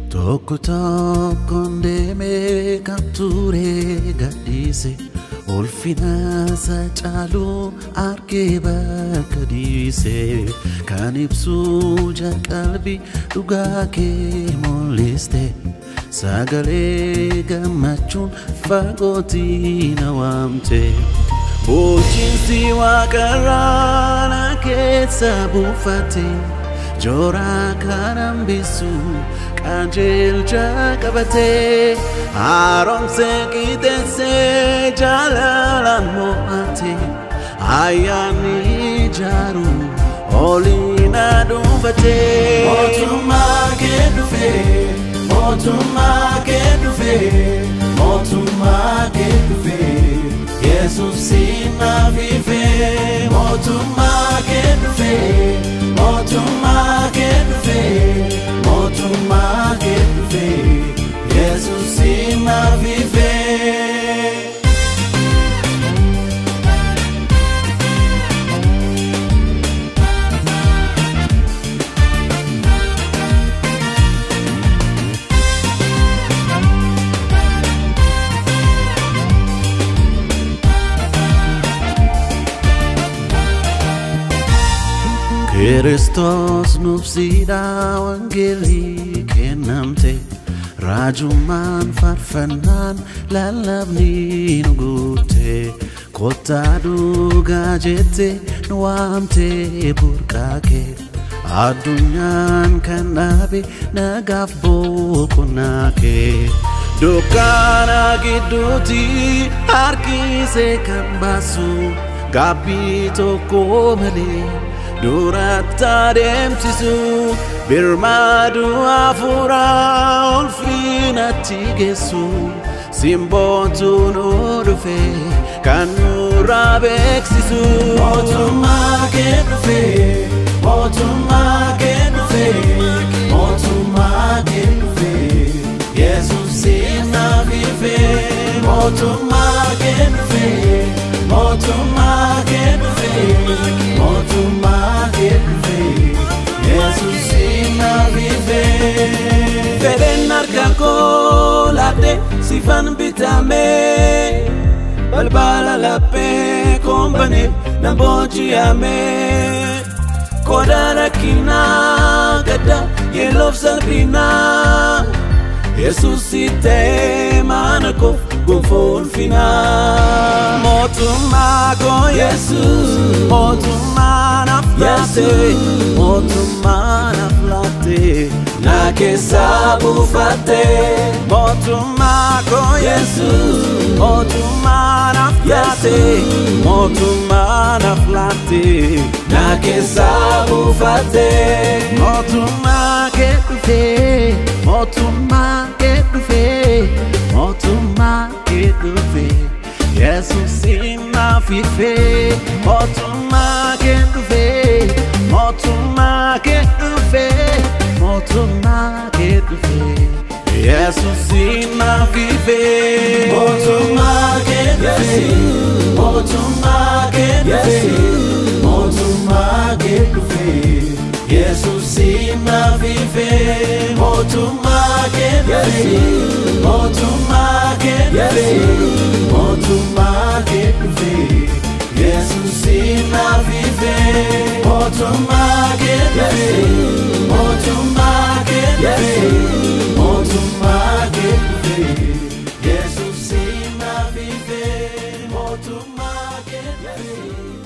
Tokko tokkoon deemee kan ture gadhiise ulfina isa caalu argee bakka dhiise kan ibsu jalqalbii dhugaa kee mul'iste sagalee gammachuun fagootii na waamte bulchiinsi waaqarraa na keessa buufate joora kan hambisu qajeelcha qabate haaromse qixeesse jaalalaan mo'ate ayyaanni ijaaru oliina dhuunfate mootummaa kee dhufe mootummaa kee dhufe mootummaa kee dhufe Yesuus naaf ife mootummaa kee dhufe mootummaa kee dhufe mootummaa kee dhufe Yesuus naaf ife Kristos nuuf siidaa wangeelii kennamte raajummaan faarfannaan lallabni nu guute kottaa dhugaa jette nu waamte burqaa kee addunyaan kan dhaabe nagaaf boqonnaa kee dukkaana gidduutti harkisee kan baasu gaabbii tokko malee durata deemsisu birmaadu hafuuraa ulfinatti geessu simbootu nu dhufe kan nurraa beeksisu mootummaa kee dhufe mootummaa kee dhufe mootummaa kee dhufe Yesuus naaf ife mootummaa kee dhufe mootummaa kee dhufe mootummaa kee dhufe Yesuus naaf ife fedhen harka koo laadhe sifan bitame balbala laphee koon banee nan booji'ame qoda rakkinaa gadda yeelloof salphinaa Yesuus ta'ee mana koof gonfoo ulfinaa mootummaa koo Yesuus mootummaa naaf laate mootummaa naaf laate na keessaa buufatte mootummaa koo Yesuus mootummaa naaf laate mootummaa naaf laate na keessaa buufatte mootummaa kee dhufe mootummaa kee dhufe mootummaa kee dhufe Yesuus naaf ife mootummaa kee dhufe mootummaa kee dhufe mootummaa kee dhufe Yesuus naaf ife mootummaa kee dhufe mootummaa kee dhufe mootummaa kee dhufe Yesuus naaf ife mootummaa kee dhufe mootummaa kee dhufe mootummaa kee dhufe Yesuus naaf ife mootummaa kee dhufe mootummaa kee dhufe mootummaa kee dhufe Yesuus naaf ife mootummaa kee dhufe